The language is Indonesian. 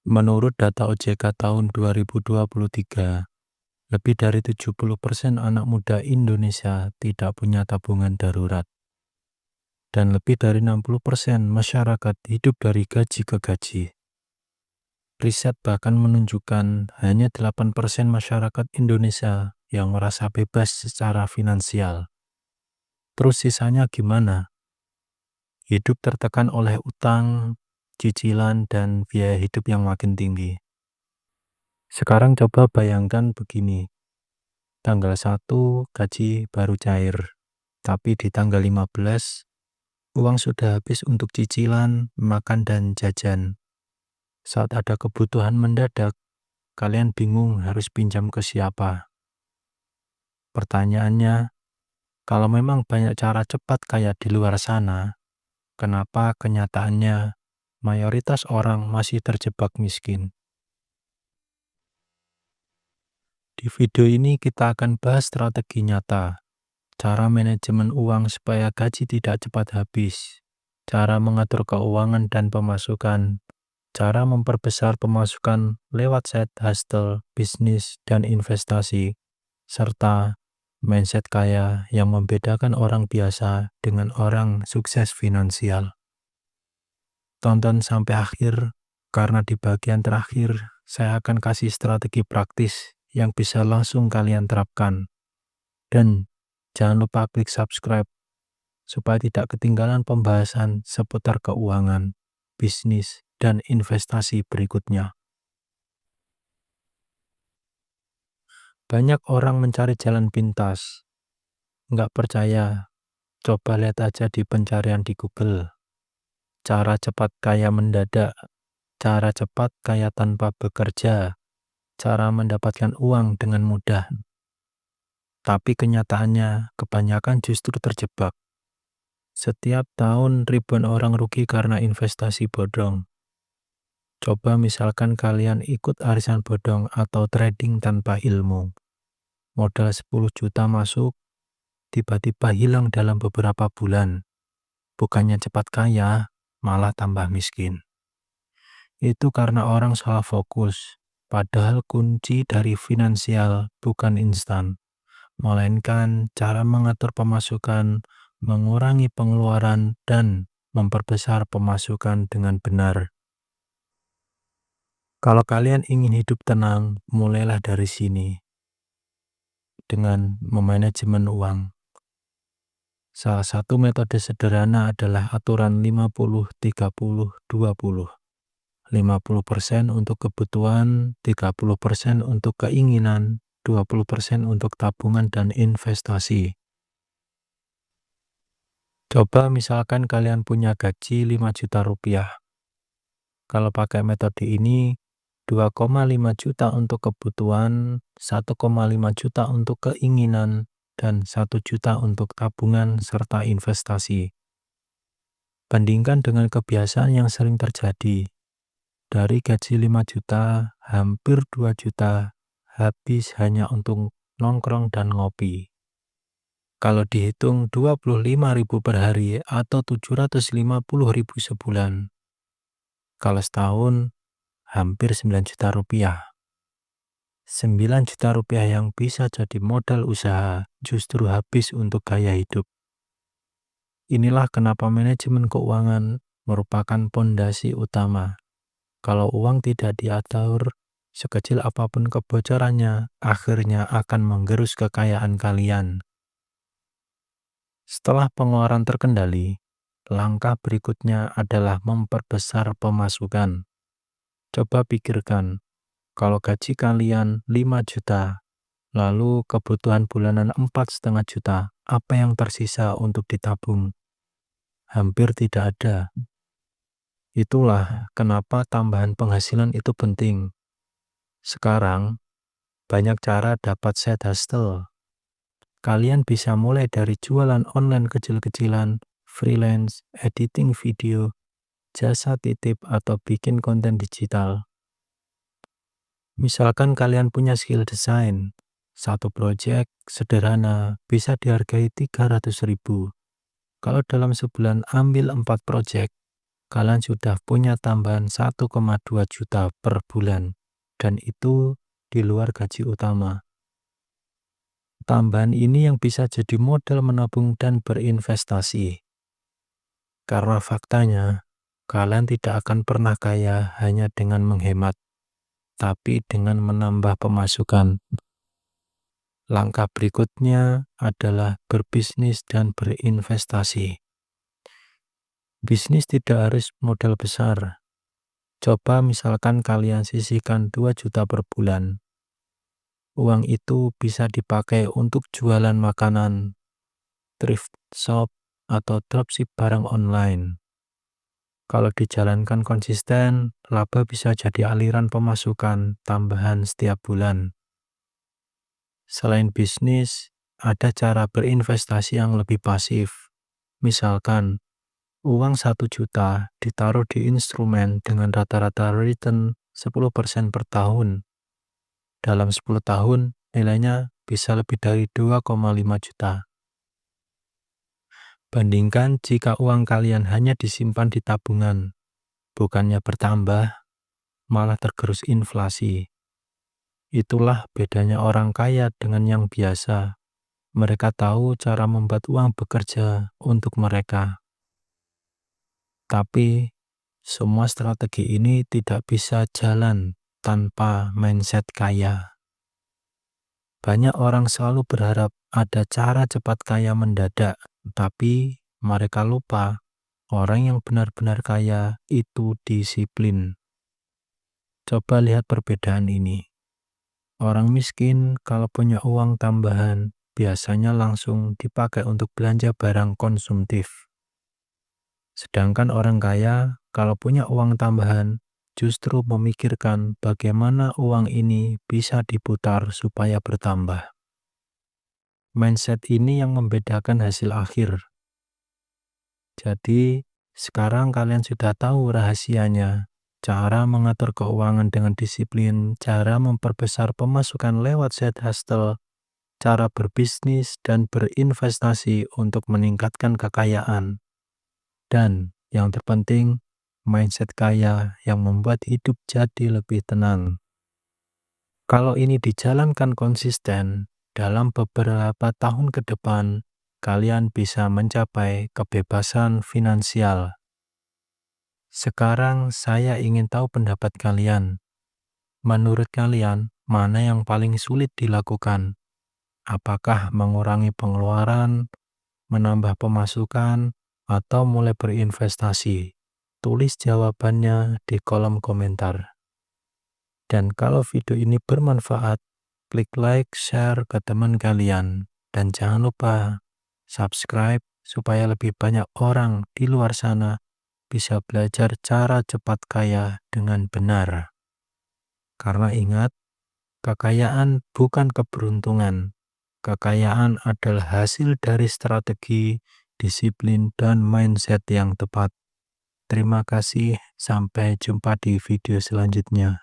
Menurut data OJK tahun 2023, lebih dari 70% anak muda Indonesia tidak punya tabungan darurat. Dan lebih dari 60% masyarakat hidup dari gaji ke gaji. Riset bahkan menunjukkan hanya 8% masyarakat Indonesia yang merasa bebas secara finansial. Terus sisanya gimana? Hidup tertekan oleh utang, cicilan, dan biaya hidup yang makin tinggi. Sekarang coba bayangkan begini. Tanggal 1 gaji baru cair, tapi di tanggal 15 uang sudah habis untuk cicilan, makan, dan jajan. Saat ada kebutuhan mendadak, kalian bingung harus pinjam ke siapa. Pertanyaannya, kalau memang banyak cara cepat kaya di luar sana, kenapa kenyataannya mayoritas orang masih terjebak miskin? Di video ini kita akan bahas strategi nyata, cara manajemen uang supaya gaji tidak cepat habis, cara mengatur keuangan dan pemasukan, cara memperbesar pemasukan lewat side hustle, bisnis, dan investasi, serta mindset kaya yang membedakan orang biasa dengan orang sukses finansial. Tonton sampai akhir, karena di bagian terakhir saya akan kasih strategi praktis yang bisa langsung kalian terapkan. Dan jangan lupa klik subscribe supaya tidak ketinggalan pembahasan seputar keuangan, bisnis, dan investasi berikutnya. Banyak orang mencari jalan pintas. Nggak percaya? Coba lihat aja di pencarian di Google. Cara cepat kaya mendadak, cara cepat kaya tanpa bekerja, cara mendapatkan uang dengan mudah. Tapi kenyataannya, kebanyakan justru terjebak. Setiap tahun ribuan orang rugi karena investasi bodong. Coba misalkan kalian ikut arisan bodong atau trading tanpa ilmu. Modal 10 juta masuk, tiba-tiba hilang dalam beberapa bulan. Bukannya cepat kaya, malah tambah miskin. Itu karena orang salah fokus. Padahal kunci dari finansial bukan instan, melainkan cara mengatur pemasukan, mengurangi pengeluaran, dan memperbesar pemasukan dengan benar. Kalau kalian ingin hidup tenang, mulailah dari sini, dengan memanajemen uang. Salah satu metode sederhana adalah aturan 50-30-20. 50% untuk kebutuhan, 30% untuk keinginan, 20% untuk tabungan dan investasi. Coba misalkan kalian punya gaji 5 juta rupiah. Kalau pakai metode ini, 2,5 juta untuk kebutuhan, 1,5 juta untuk keinginan, dan 1 juta untuk tabungan serta investasi. Bandingkan dengan kebiasaan yang sering terjadi. Dari gaji 5 juta, hampir 2 juta habis hanya untuk nongkrong dan ngopi. Kalau dihitung 25.000 per hari atau 750.000 sebulan. Kalau setahun, hampir 9 juta rupiah. 9 juta rupiah yang bisa jadi modal usaha justru habis untuk gaya hidup. Inilah kenapa manajemen keuangan merupakan pondasi utama. Kalau uang tidak diatur, sekecil apapun kebocorannya, akhirnya akan menggerus kekayaan kalian. Setelah pengeluaran terkendali, langkah berikutnya adalah memperbesar pemasukan. Coba pikirkan, kalau gaji kalian 5 juta, lalu kebutuhan bulanan 4,5 juta, apa yang tersisa untuk ditabung? Hampir tidak ada. Itulah kenapa tambahan penghasilan itu penting. Sekarang, banyak cara dapat side hustle. Kalian bisa mulai dari jualan online kecil-kecilan, freelance, editing video, jasa titip, atau bikin konten digital. Misalkan kalian punya skill desain, satu project sederhana bisa dihargai 300.000. Kalau dalam sebulan ambil 4 project, kalian sudah punya tambahan 1,2 juta per bulan, dan itu di luar gaji utama. Tambahan ini yang bisa jadi modal menabung dan berinvestasi. Karena faktanya, kalian tidak akan pernah kaya hanya dengan menghemat, tapi dengan menambah pemasukan. Langkah berikutnya adalah berbisnis dan berinvestasi. Bisnis tidak harus modal besar. Coba misalkan kalian sisihkan 2 juta per bulan. Uang itu bisa dipakai untuk jualan makanan, thrift shop, atau dropship barang online. Kalau dijalankan konsisten, laba bisa jadi aliran pemasukan tambahan setiap bulan. Selain bisnis, ada cara berinvestasi yang lebih pasif. Misalkan, uang 1 juta ditaruh di instrumen dengan rata-rata return 10% per tahun. Dalam 10 tahun, nilainya bisa lebih dari 2,5 juta. Bandingkan jika uang kalian hanya disimpan di tabungan, bukannya bertambah, malah tergerus inflasi. Itulah bedanya orang kaya dengan yang biasa. Mereka tahu cara membuat uang bekerja untuk mereka. Tapi, semua strategi ini tidak bisa jalan tanpa mindset kaya. Banyak orang selalu berharap ada cara cepat kaya mendadak, tapi mereka lupa orang yang benar-benar kaya itu disiplin. Coba lihat perbedaan ini. Orang miskin kalau punya uang tambahan biasanya langsung dipakai untuk belanja barang konsumtif. Sedangkan orang kaya kalau punya uang tambahan justru memikirkan bagaimana uang ini bisa diputar supaya bertambah. Mindset ini yang membedakan hasil akhir. Jadi, sekarang kalian sudah tahu rahasianya. Cara mengatur keuangan dengan disiplin, cara memperbesar pemasukan lewat side hustle, cara berbisnis dan berinvestasi untuk meningkatkan kekayaan. Dan yang terpenting, mindset kaya yang membuat hidup jadi lebih tenang. Kalau ini dijalankan konsisten, dalam beberapa tahun ke depan, kalian bisa mencapai kebebasan finansial. Sekarang saya ingin tahu pendapat kalian. Menurut kalian, mana yang paling sulit dilakukan? Apakah mengurangi pengeluaran, menambah pemasukan, atau mulai berinvestasi? Tulis jawabannya di kolom komentar. Dan kalau video ini bermanfaat, klik like, share ke teman kalian. Dan jangan lupa subscribe supaya lebih banyak orang di luar sana bisa belajar cara cepat kaya dengan benar. Karena ingat, kekayaan bukan keberuntungan. Kekayaan adalah hasil dari strategi, disiplin, dan mindset yang tepat. Terima kasih, sampai jumpa di video selanjutnya.